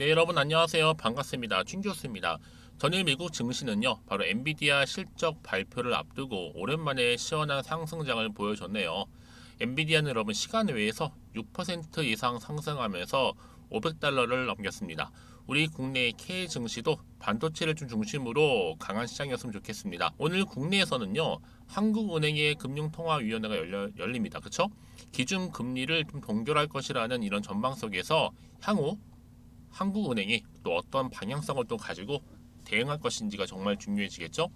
네, 여러분 안녕하세요. 반갑습니다. 춘교수입니다. 전일 미국 증시는요, 바로 엔비디아 실적 발표를 앞두고 오랜만에 시원한 상승장을 보여줬네요. 엔비디아는 여러분 시간 외에서 6% 이상 상승하면서 500달러를 넘겼습니다. 우리 국내 K 증시도 반도체를 좀 중심으로 강한 시장이었으면 좋겠습니다. 오늘 국내에서는요, 한국은행의 금융통화위원회가 열립니다. 그쵸? 기준 금리를 좀 동결할 것이라는 이런 전망 속에서 향후 한국은행이 또 어떤 방향성을 또 가지고 대응할 것인지가 정말 중요해지겠죠.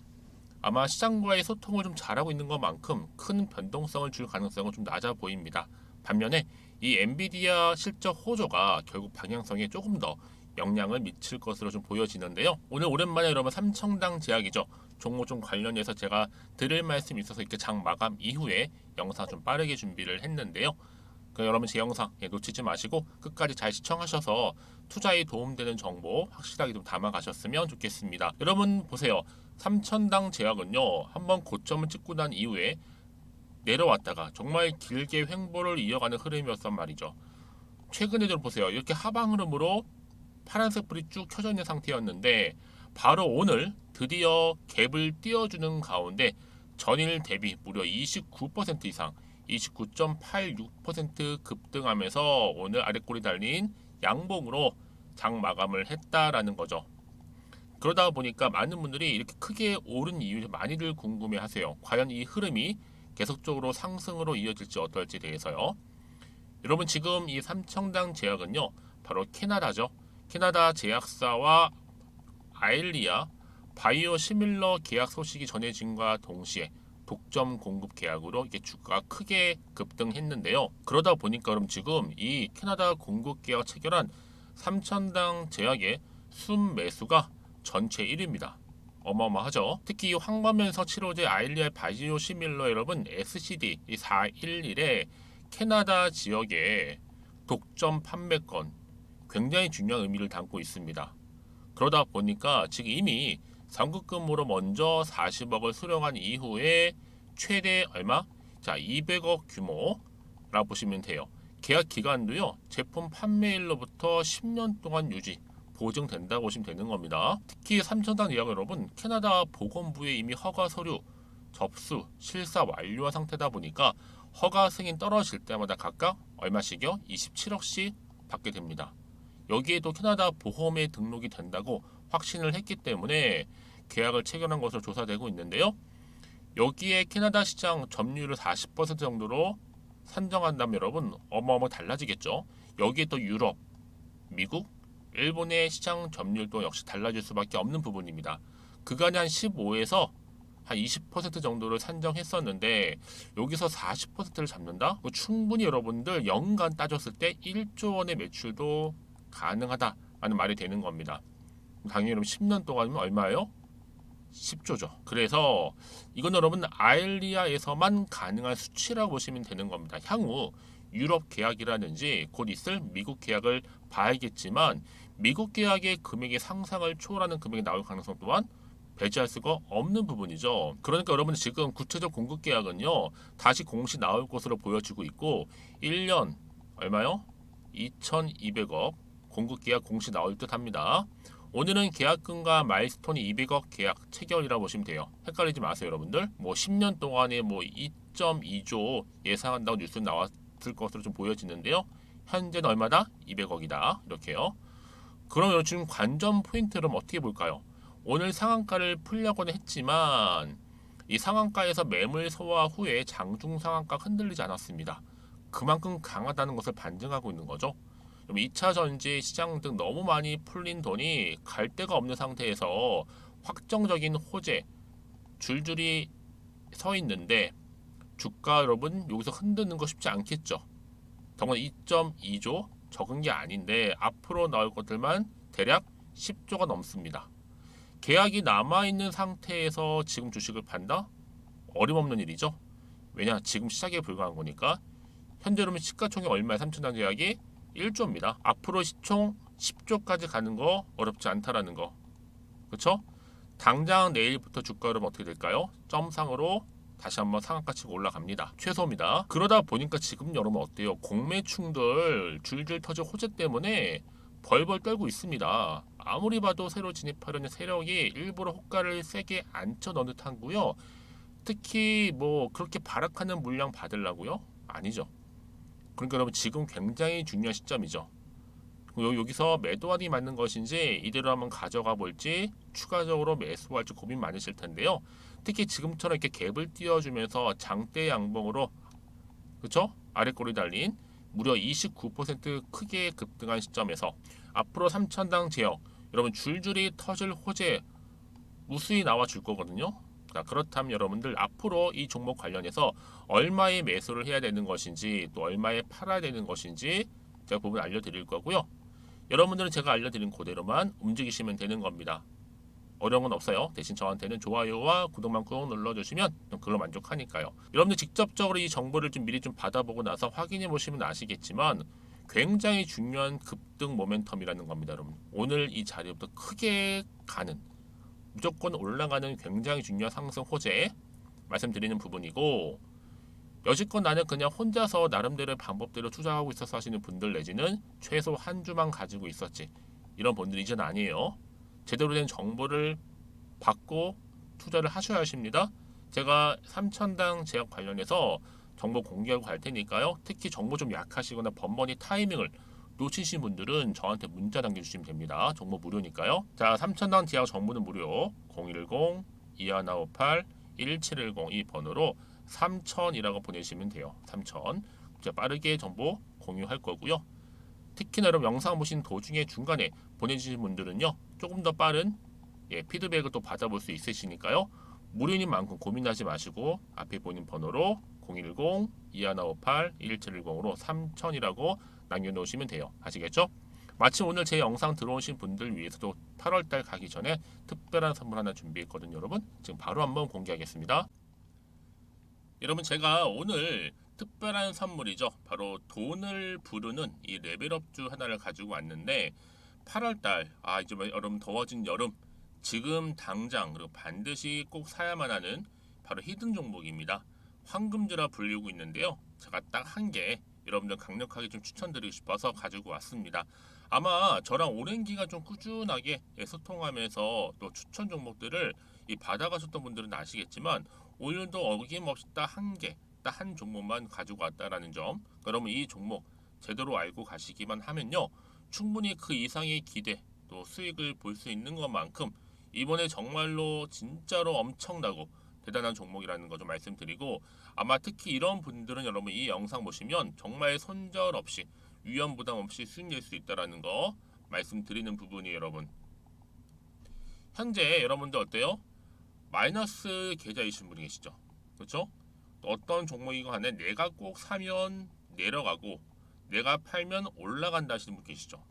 아마 시장과의 소통을 좀 잘하고 있는 것만큼 큰 변동성을 줄 가능성은 좀 낮아 보입니다. 반면에 이 엔비디아 실적 호조가 결국 방향성에 조금 더 영향을 미칠 것으로 좀 보여지는데요. 오늘 오랜만에 여러분 삼청당 제약이죠. 종목 좀 관련해서 제가 드릴 말씀이 있어서 이렇게 장 마감 이후에 영상 좀 빠르게 준비를 했는데요. 여러분 제 영상 놓치지 마시고 끝까지 잘 시청하셔서 투자에 도움되는 정보 확실하게 좀 담아가셨으면 좋겠습니다. 여러분 보세요. 삼천당 제약은요, 한번 고점을 찍고 난 이후에 내려왔다가 정말 길게 횡보를 이어가는 흐름이었단 말이죠. 최근에도 보세요. 이렇게 하방 흐름으로 파란색 불이 쭉 켜져 있는 상태였는데 바로 오늘 드디어 갭을 띄워주는 가운데 전일 대비 무려 29% 이상 29.86% 급등하면서 오늘 아랫골이 달린 양봉으로 장 마감을 했다라는 거죠. 그러다 보니까 많은 분들이 이렇게 크게 오른 이유를 많이들 궁금해 하세요. 과연 이 흐름이 계속적으로 상승으로 이어질지 어떨지에 대해서요. 여러분 지금 이 삼청당 제약은요, 바로 캐나다죠. 캐나다 제약사와 아일리아 바이오 시밀러 계약 소식이 전해진과 동시에 독점 공급 계약으로 이게 주가가 크게 급등했는데요. 그러다 보니까 그럼 지금 이 캐나다 공급 계약 체결한 삼천당 제약의 순매수가 전체 1위입니다. 어마어마하죠. 특히 이 황반면성 치료제 아일리아 바이오 시밀러 여러분 SCD 411에 캐나다 지역의 독점 판매권 굉장히 중요한 의미를 담고 있습니다. 그러다 보니까 지금 이미 상급금으로 먼저 40억을 수령한 이후에 최대 얼마? 자, 200억 규모라 보시면 돼요. 계약 기간도요, 제품 판매일로부터 10년 동안 유지, 보증된다고 보시면 되는 겁니다. 특히 삼천당 예약 여러분, 캐나다 보건부에 이미 허가 서류 접수, 실사 완료한 상태다 보니까 허가 승인 떨어질 때마다 각각 얼마씩이요? 27억씩 받게 됩니다. 여기에도 캐나다 보험에 등록이 된다고 확신을 했기 때문에 계약을 체결한 것으로 조사되고 있는데요. 여기에 캐나다 시장 점유율을 40% 정도로 산정한다면 여러분 어마어마 달라지겠죠. 여기에 또 유럽, 미국, 일본의 시장 점유율도 역시 달라질 수밖에 없는 부분입니다. 그간에 한 15에서 한 20% 정도를 산정했었는데 여기서 40%를 잡는다? 충분히 여러분들 연간 따졌을 때 1조 원의 매출도 가능하다라는 말이 되는 겁니다. 당연히 여러분 10년 동안이면 얼마예요? 10조죠. 그래서 이건 여러분 아일리아에서만 가능한 수치라고 보시면 되는 겁니다. 향후 유럽 계약이라든지 곧 있을 미국 계약을 봐야겠지만 미국 계약의 금액의 상상을 초월하는 금액이 나올 가능성 또한 배제할 수가 없는 부분이죠. 그러니까 여러분 지금 구체적 공급 계약은요, 다시 공시 나올 것으로 보여지고 있고 1년 얼마요? 2,200억 공급 계약 공시 나올 듯 합니다. 오늘은 계약금과 마일스톤이 200억 계약 체결이라고 보시면 돼요. 헷갈리지 마세요, 여러분들. 뭐 10년 동안에 뭐 2.2조 예상한다고 뉴스 나왔을 것으로 좀 보여지는데요. 현재는 얼마다? 200억이다. 이렇게요. 그러면 지금 관전 포인트를 어떻게 볼까요? 오늘 상한가를 풀려고는 했지만 이 상한가에서 매물 소화 후에 장중 상한가 흔들리지 않았습니다. 그만큼 강하다는 것을 반증하고 있는 거죠. 2차 전지 시장 등 너무 많이 풀린 돈이 갈 데가 없는 상태에서 확정적인 호재 줄줄이 서 있는데 주가 여러분 여기서 흔드는 거 쉽지 않겠죠. 더구나 2.2조 적은 게 아닌데 앞으로 나올 것들만 대략 10조가 넘습니다. 계약이 남아있는 상태에서 지금 주식을 판다? 어림없는 일이죠. 왜냐? 지금 시작에 불과한 거니까. 현재로는 시가총액 얼마에 삼천당 계약이 1조입니다. 앞으로 시총 10조까지 가는 거 어렵지 않다라는 거. 그렇죠? 당장 내일부터 주가 흐름 어떻게 될까요? 점상으로 다시 한번 상한가 치고 올라갑니다. 최소입니다. 그러다 보니까 지금 여러분 어때요? 공매충들 줄줄 터져 호재 때문에 벌벌 떨고 있습니다. 아무리 봐도 새로 진입하려는 세력이 일부러 호가를 세게 앉혀 넣은 듯한고요. 특히 뭐 그렇게 발악하는 물량 받으려고요? 아니죠. 그러니까 여러분 지금 굉장히 중요한 시점이죠. 여기서 매도하기 맞는 것인지 이대로 한번 가져가 볼지 추가적으로 매수할지 고민 많으실 텐데요. 특히 지금처럼 이렇게 갭을 띄워주면서 장대 양봉으로 그렇죠? 아랫골이 달린 무려 29% 크게 급등한 시점에서 앞으로 3천당 제역 여러분 줄줄이 터질 호재 무수히 나와 줄 거거든요. 자, 그렇다면 여러분들 앞으로 이 종목 관련해서 얼마에 매수를 해야 되는 것인지 또 얼마에 팔아야 되는 것인지 제가 부분 알려드릴 거고요. 여러분들은 제가 알려드린 그대로만 움직이시면 되는 겁니다. 어려운 건 없어요. 대신 저한테는 좋아요와 구독만 꾹 눌러주시면 그걸로 만족하니까요. 여러분들 직접적으로 이 정보를 좀 미리 좀 받아보고 나서 확인해 보시면 아시겠지만 굉장히 중요한 급등 모멘텀이라는 겁니다. 여러분 오늘 이 자리부터 크게 가는 무조건 올라가는 굉장히 중요한 상승 호재 말씀드리는 부분이고 여지껏 나는 그냥 혼자서 나름대로 방법대로 투자하고 있어서 하시는 분들 내지는 최소 한 주만 가지고 있었지 이런 분들 이제는 아니에요. 제대로 된 정보를 받고 투자를 하셔야 하십니다. 제가 3천당 제약 관련해서 정보 공개하고 갈 테니까요. 특히 정보 좀 약하시거나 번번이 타이밍을 놓치신 분들은 저한테 문자 남겨주시면 됩니다. 정보 무료니까요. 자, 3천당 제약 정보는 무료 010-2158-1710 이 번호로 3000이라고 보내시면 돼요. 3000 제가 빠르게 정보 공유할 거고요. 특히나 여러분 영상 보신 도중에 중간에 보내주신 분들은요 조금 더 빠른 피드백을 또 받아볼 수 있으시니까요 무료인 만큼 고민하지 마시고 앞에 보이는 번호로 010-2158-1710으로 3000이라고 남겨놓으시면 돼요. 아시겠죠? 마침 오늘 제 영상 들어오신 분들 위해서도 8월달 가기 전에 특별한 선물 하나 준비했거든요. 여러분 지금 바로 한번 공개하겠습니다. 여러분 제가 오늘 특별한 선물이죠. 바로 돈을 부르는 이 레벨업주 하나를 가지고 왔는데 8월달 이제 여러분 더워진 여름 지금 당장 그리고 반드시 꼭 사야만 하는 바로 히든 종목입니다. 황금주라 불리고 있는데요. 제가 딱 한 개 여러분들 강력하게 좀 추천드리고 싶어서 가지고 왔습니다. 아마 저랑 오랜 기간 좀 꾸준하게 소통하면서 또 추천 종목들을 받아가셨던 분들은 아시겠지만 오늘도 어김없이 딱 한 개, 딱 한 종목만 가지고 왔다라는 점. 그러면 이 종목 제대로 알고 가시기만 하면요, 충분히 그 이상의 기대 또 수익을 볼 수 있는 것만큼 이번에 정말로 진짜로 엄청나고 대단한 종목이라는 거 좀 말씀드리고 아마 특히 이런 분들은 여러분 이 영상 보시면 정말 손절 없이 위험 부담 없이 수익 낼 수 있다라는 거 말씀드리는 부분이에요. 여러분 현재 여러분들 어때요? 마이너스 계좌이신 분이 계시죠? 그렇죠? 어떤 종목이건 간에 내가 꼭 사면 내려가고 내가 팔면 올라간다 하시는 분 계시죠?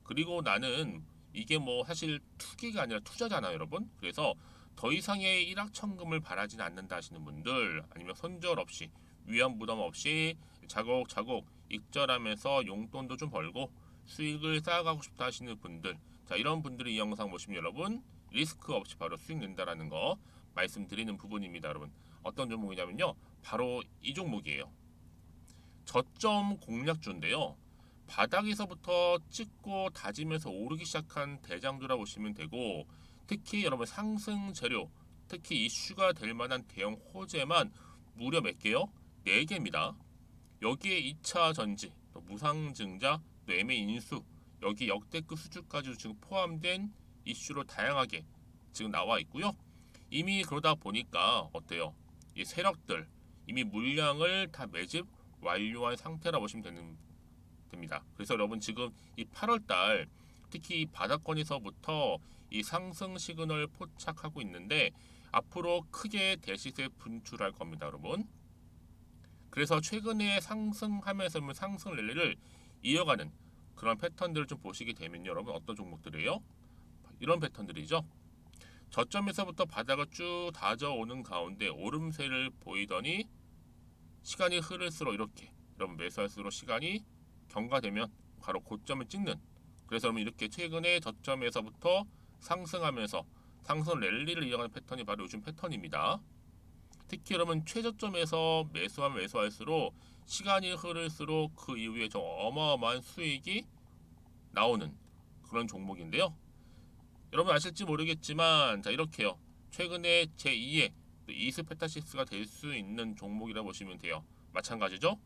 그리고 나는 이게 뭐 사실 투기가 아니라 투자잖아요, 여러분. 그래서 더 이상의 일확천금을 바라지는 않는다 하시는 분들, 아니면 손절 없이 위험 부담 없이 차곡차곡 익절하면서 용돈도 좀 벌고 수익을 쌓아가고 싶다 하시는 분들, 자 이런 분들이 이 영상 보시면 여러분 리스크 없이 바로 수익 낸다라는 거 말씀드리는 부분입니다. 여러분 어떤 종목이냐면요, 바로 이 종목이에요. 저점 공략주인데요, 바닥에서부터 찍고 다지면서 오르기 시작한 대장주라고 보시면 되고, 특히 여러분 상승 재료, 특히 이슈가 될 만한 대형 호재만 무려 몇 개요? 4개입니다. 여기에 2차 전지, 또 무상증자, 또 매매 인수, 여기 역대급 수주까지 지금 포함된 이슈로 다양하게 지금 나와 있고요. 이미 그러다 보니까 어때요? 이 세력들 이미 물량을 다 매집 완료한 상태라 보시면 됩니다. 그래서 여러분 지금 이 8월달 특히 이 바닥권에서부터 이 상승 시그널 포착하고 있는데 앞으로 크게 대시세 분출할 겁니다, 여러분. 그래서 최근에 상승하면서 상승 랠리를 이어가는 그런 패턴들을 좀 보시게 되면 여러분 어떤 종목들이에요? 이런 패턴들이죠. 저점에서부터 바닥을 쭉 다져오는 가운데 오름세를 보이더니 시간이 흐를수록 이렇게 여러분 매수할수록 시간이 경과되면 바로 고점을 찍는, 그래서 여러분 이렇게 최근에 저점에서부터 상승하면서 상승 랠리를 이어가는 패턴이 바로 요즘 패턴입니다. 특히 여러분 최저점에서 매수하면 매수할수록 시간이 흐를수록 그 이후에 좀 어마어마한 수익이 나오는 그런 종목인데요. 여러분 아실지 모르겠지만 자 이렇게요. 최근에 제2의 이스페타시스가 될 수 있는 종목이라 보시면 돼요. 마찬가지죠.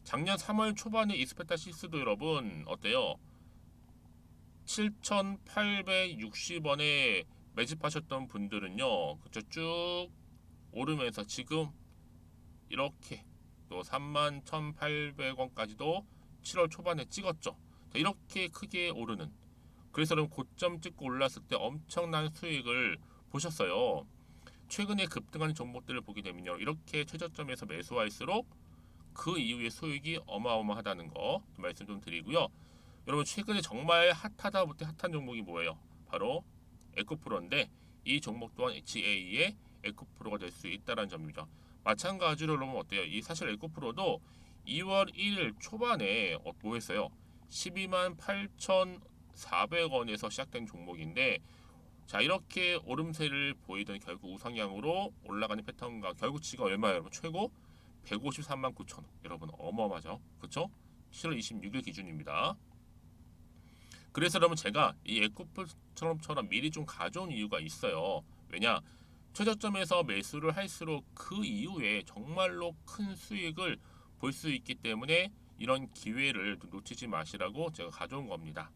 작년 3월 초반에 이스페타시스도 여러분 어때요? 7,860원에 매집하셨던 분들은요. 그쵸 쭉 오르면서 지금 이렇게 또 31,800원까지도 7월 초반에 찍었죠. 이렇게 크게 오르는 그래서 그럼 고점 찍고 올랐을 때 엄청난 수익을 보셨어요. 최근에 급등한 종목들을 보게 되면요. 이렇게 최저점에서 매수할수록 그 이후에 수익이 어마어마하다는 거 말씀 좀 드리고요. 여러분 최근에 정말 핫하다 못해 핫한 종목이 뭐예요? 바로 에코프로인데 이 종목 또한 HA의 에코프로가 될 수 있다는 점이죠. 마찬가지로 여러분 어때요? 이 사실 에코프로도 2월 1일 초반에 뭐 했어요? 12만 8,400원에서 시작된 종목인데 자 이렇게 오름세를 보이던 결국 우상향으로 올라가는 패턴과 결국 지가 얼마예요 여러분? 최고 153만 9천원 여러분 어마어마하죠 그쵸? 7월 26일 기준입니다. 그래서 여러분 제가 이 에코프처럼 미리 좀 가져온 이유가 있어요. 왜냐 최저점에서 매수를 할수록 그 이후에 정말로 큰 수익을 볼 수 있기 때문에 이런 기회를 놓치지 마시라고 제가 가져온 겁니다.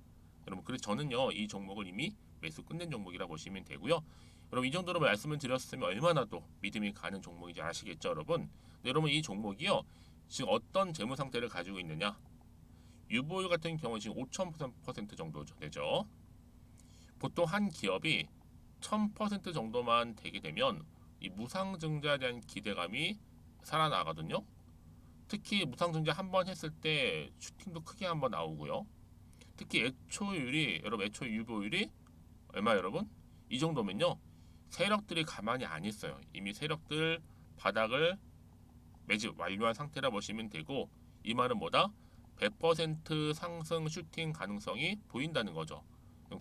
여러분 그래서 저는요 이 종목을 이미 매수 끝낸 종목이라 보시면 되고요. 여러분 이 정도로 말씀을 드렸으면 얼마나 또 믿음이 가는 종목인지 아시겠죠 여러분. 여러분 이 종목이요 지금 어떤 재무 상태를 가지고 있느냐 유보율 같은 경우 지금 5,000% 정도 되죠. 보통 한 기업이 1,000% 정도만 되게 되면 이 무상증자에 대한 기대감이 살아나거든요. 특히 무상증자 한 번 했을 때 슈팅도 크게 한번 나오고요. 특히 애초율이 여러분 애초 유보율이 얼마 여러분? 이 정도면요. 세력들이 가만히 안 있어요. 이미 세력들 바닥을 매집 완료한 상태라 보시면 되고 이 말은 뭐다? 100% 상승 슈팅 가능성이 보인다는 거죠.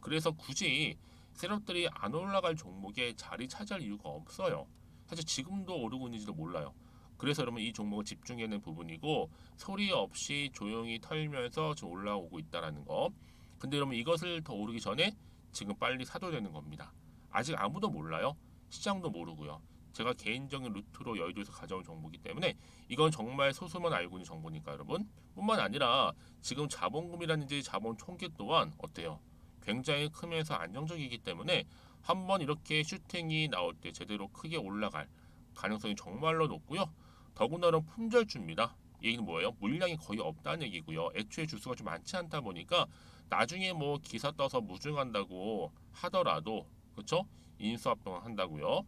그래서 굳이 세력들이 안 올라갈 종목에 자리 차지할 이유가 없어요. 사실 지금도 오르고 있는지도 몰라요. 그래서 여러분 이 종목을 집중해야 하는 부분이고 소리 없이 조용히 털면서 지금 올라오고 있다라는 거. 근데 여러분 이것을 더 오르기 전에 지금 빨리 사둬야 되는 겁니다. 아직 아무도 몰라요. 시장도 모르고요. 제가 개인적인 루트로 여의도에서 가져온 정보이기 때문에 이건 정말 소수만 알고 있는 정보니까 여러분 뿐만 아니라 지금 자본금이라든지 자본 총계 또한 어때요? 굉장히 크면서 안정적이기 때문에 한번 이렇게 슈팅이 나올 때 제대로 크게 올라갈 가능성이 정말로 높고요. 더군다나 품절주입니다. 이 얘기는 뭐예요? 물량이 거의 없다는 얘기고요. 애초에 주수가 좀 많지 않다 보니까 나중에 뭐 기사 떠서 무증한다고 하더라도 그렇죠? 인수합병을 한다고요.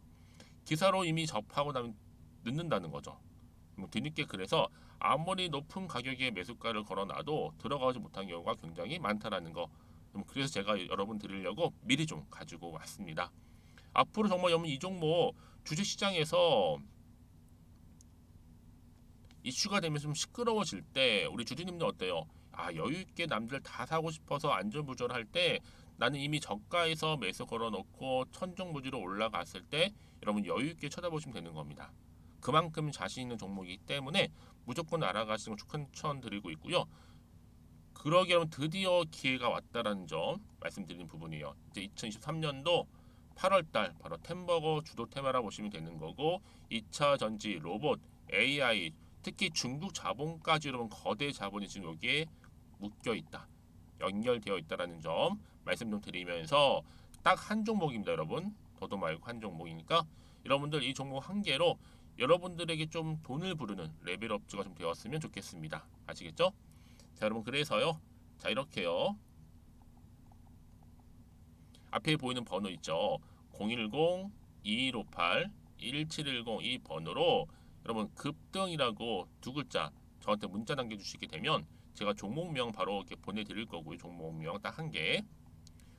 기사로 이미 접하고 나면 늦는다는 거죠. 뒤늦게 그래서 아무리 높은 가격에 매수가를 걸어놔도 들어가지 못한 경우가 굉장히 많다라는 거. 그래서 제가 여러분 드리려고 미리 좀 가지고 왔습니다. 앞으로 정말 여러분 이 종목 주식시장에서 이슈가 되면 좀 시끄러워질 때 우리 주주님들 어때요? 아 여유 있게 남들 다 사고 싶어서 안절부절할 때 나는 이미 저가에서 매수 걸어놓고 천정부지로 올라갔을 때 여러분 여유 있게 쳐다보시면 되는 겁니다. 그만큼 자신 있는 종목이기 때문에 무조건 알아가시는 걸 추천드리고 있고요. 그러기 위해 드디어 기회가 왔다라는 점 말씀드리는 부분이에요. 이제 2023년도 8월달 바로 템버거 주도 테마라 보시면 되는 거고 2차 전지, 로봇, AI 특히 중국 자본까지 여러분 거대 자본이 지금 여기에 묶여 있다. 연결되어 있다라는 점 말씀 좀 드리면서 딱 한 종목입니다, 여러분. 더도 말고 한 종목이니까 여러분들 이 종목 한 개로 여러분들에게 좀 돈을 부르는 레벨업주가 좀 되었으면 좋겠습니다. 아시겠죠? 자, 여러분 그래서요. 자, 이렇게요. 앞에 보이는 번호 있죠. 010-2158-1710 이 번호로 여러분 급등이라고 두 글자 저한테 문자 남겨주시게 되면 제가 종목명 바로 이렇게 보내드릴 거고요. 종목명 딱 한 개.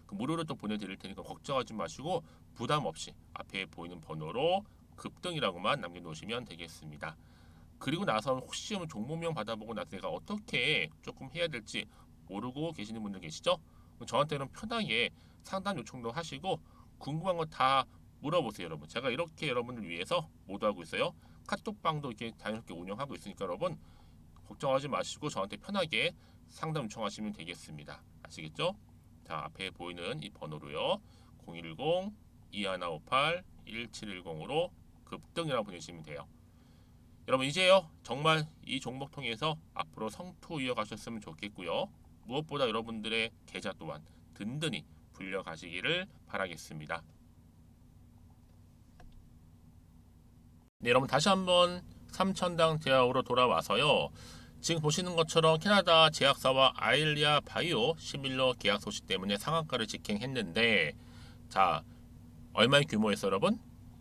그 무료로 또 보내드릴 테니까 걱정하지 마시고 부담 없이 앞에 보이는 번호로 급등이라고만 남겨놓으시면 되겠습니다. 그리고 나서 혹시 종목명 받아보고 나서 내가 어떻게 조금 해야 될지 모르고 계시는 분들 계시죠? 저한테는 편하게 상담 요청도 하시고 궁금한 거 다 물어보세요, 여러분. 제가 이렇게 여러분을 위해서 모두하고 있어요. 카톡방도 이렇게 자연스럽게 운영하고 있으니까 여러분 걱정하지 마시고 저한테 편하게 상담 요청하시면 되겠습니다. 아시겠죠? 자, 앞에 보이는 이 번호로요. 010-2158-1710으로 급등이라고 보내시면 돼요. 여러분 이제요 정말 이 종목 통해서 앞으로 성투 이어가셨으면 좋겠고요. 무엇보다 여러분들의 계좌 또한 든든히 불려가시기를 바라겠습니다. 네, 여러분 다시 한번 삼천당 제약으로 돌아와서요. 지금 보시는 것처럼 캐나다 제약사와 아일리아 바이오 시밀러 계약 소식 때문에 상한가를 직행했는데, 자, 얼마의 규모에서 여러분?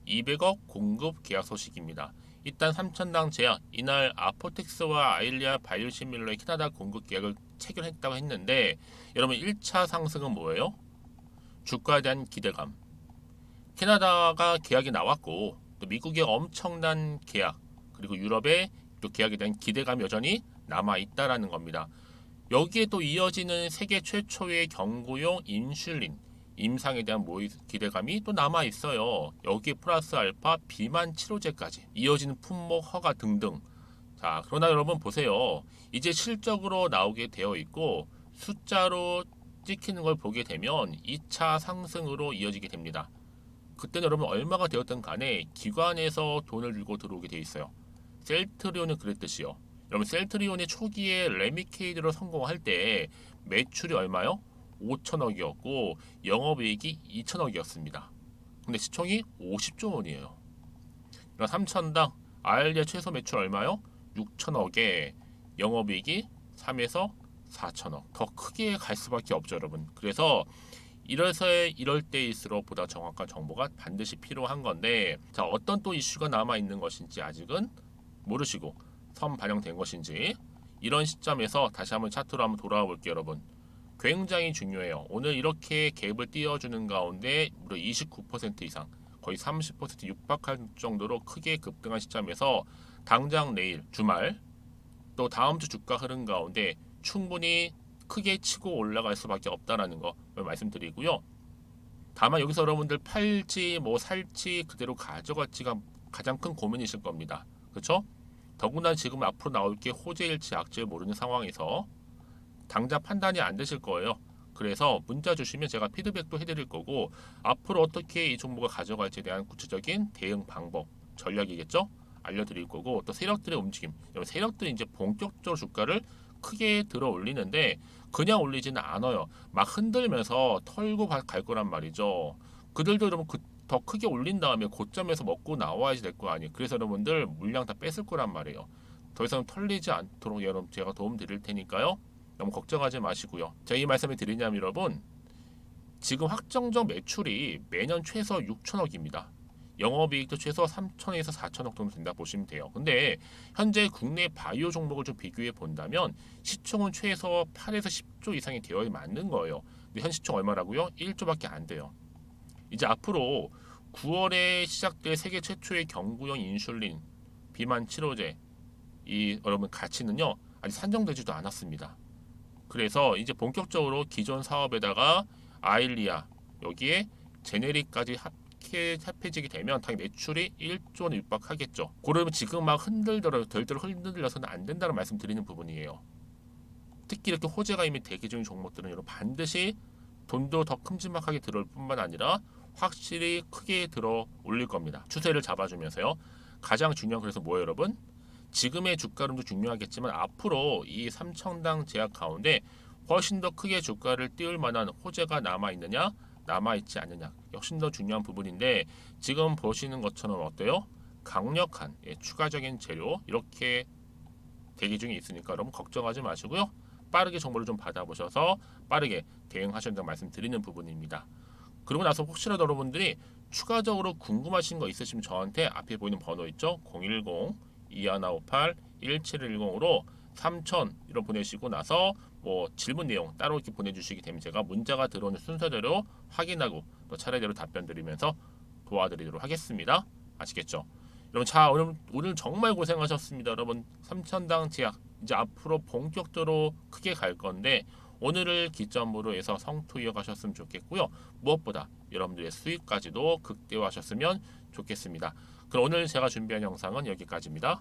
200억 공급 계약 소식입니다. 일단 삼천당 제약 이날 아포텍스와 아일리아 바이오 시밀러의 캐나다 공급 계약을 체결했다고 했는데, 여러분 1차 상승은 뭐예요? 주가에 대한 기대감. 캐나다가 계약이 나왔고 또 미국의 엄청난 계약, 그리고 유럽의 또 계약에 대한 기대감이 여전히 남아 있다라는 겁니다. 여기에 또 이어지는 세계 최초의 경구용 인슐린 임상에 대한 기대감이 또 남아 있어요. 여기에 플러스 알파 비만 치료제까지 이어지는 품목 허가 등등. 자, 그러나 여러분 보세요. 이제 실적으로 나오게 되어 있고 숫자로 찍히는 걸 보게 되면 2차 상승으로 이어지게 됩니다. 그때는 여러분 얼마가 되었든 간에 기관에서 돈을 들고 들어오게 돼 있어요. 셀트리온은 그랬듯이요. 여러분 셀트리온의 초기에 레미케이드로 성공할 때 매출이 얼마요? 5천억이었고 영업이익이 2천억이었습니다. 근데 시총이 50조 원이에요. 그럼 3천당 아일리아 최소 매출 얼마요? 6천억에 영업이익이 3에서 4천억. 더 크게 갈 수밖에 없죠, 여러분. 그래서 이럴 때일수록 보다 정확한 정보가 반드시 필요한 건데, 자, 어떤 또 이슈가 남아 있는 것인지 아직은 모르시고 선 반영된 것인지, 이런 시점에서 다시 한번 차트로 한번 돌아와 볼게요, 여러분. 굉장히 중요해요. 오늘 이렇게 갭을 띄워주는 가운데 무려 29% 이상, 거의 30% 육박할 정도로 크게 급등한 시점에서 당장 내일 주말 또 다음 주 주가 흐름 가운데 충분히 크게 치고 올라갈 수밖에 없다라는 거 말씀드리고요. 다만 여기서 여러분들 팔지 뭐 살지 그대로 가져갈지가 가장 큰 고민이실 겁니다. 그렇죠? 더구나 지금 앞으로 나올 게 호재일지 악재를 모르는 상황에서 당장 판단이 안 되실 거예요. 그래서 문자 주시면 제가 피드백도 해드릴 거고, 앞으로 어떻게 이 종목을 가져갈지에 대한 구체적인 대응 방법, 전략이겠죠? 알려드릴 거고, 또 세력들의 움직임, 세력들이 이제 본격적으로 주가를 크게 들어 올리는데 그냥 올리지는 않아요. 막 흔들면서 털고 갈 거란 말이죠. 그들도 여러분 더 크게 올린 다음에 고점에서 먹고 나와야지 될 거 아니에요. 그래서 여러분들 물량 다 뺏을 거란 말이에요. 더 이상 털리지 않도록 여러분 제가 도움 드릴 테니까요. 너무 걱정하지 마시고요. 제가 이 말씀을 드리냐면 여러분, 지금 확정적 매출이 매년 최소 6천억입니다. 영업이익도 최소 3천에서 4천억 정도 된다 보시면 돼요. 근데 현재 국내 바이오 종목을 좀 비교해 본다면 시총은 최소 8에서 10조 이상이 되어 맞는 거예요. 근데 현 시총 얼마라고요? 1조밖에 안 돼요. 이제 앞으로 9월에 시작될 세계 최초의 경구용 인슐린 비만 치료제 이 여러분 가치는요 아직 산정되지도 않았습니다. 그래서 이제 본격적으로 기존 사업에다가 아일리아 여기에 제네릭까지 합해지게 되면 당연히 매출이 1조 원 육박하겠죠. 그러면 지금 막 덜덜 흔들려서는 안 된다는 말씀 드리는 부분이에요. 특히 이렇게 호재가 이미 대기 중인 종목들은 여러분 반드시 돈도 더 큼지막하게 들어올 뿐만 아니라 확실히 크게 들어 올릴 겁니다. 추세를 잡아주면서요. 가장 중요한 그래서 뭐예요, 여러분? 지금의 주가름도 중요하겠지만 앞으로 이 삼천당 제약 가운데 훨씬 더 크게 주가를 띄울 만한 호재가 남아 있느냐, 남아 있지 않느냐, 훨씬 더 중요한 부분인데 지금 보시는 것처럼 어때요? 강력한 추가적인 재료 이렇게 대기 중에 있으니까 여러분 걱정하지 마시고요. 빠르게 정보를 좀 받아보셔서 빠르게 대응하셔야 된다고 말씀드리는 부분입니다. 그리고 나서 혹시라도 여러분들이 추가적으로 궁금하신 거 있으시면 저한테 앞에 보이는 번호 있죠? 010-2158-1710으로 3000 보내시고 나서 뭐 질문 내용 따로 이렇게 보내주시게 되면 제가 문자가 들어오는 순서대로 확인하고 또 차례대로 답변 드리면서 도와드리도록 하겠습니다. 아시겠죠? 여러분 자 오늘 정말 고생하셨습니다. 여러분 삼천당 제약 이제 앞으로 본격적으로 크게 갈 건데 오늘을 기점으로 해서 성투 이어가셨으면 좋겠고요. 무엇보다 여러분들의 수익까지도 극대화하셨으면 좋겠습니다. 그럼 오늘 제가 준비한 영상은 여기까지입니다.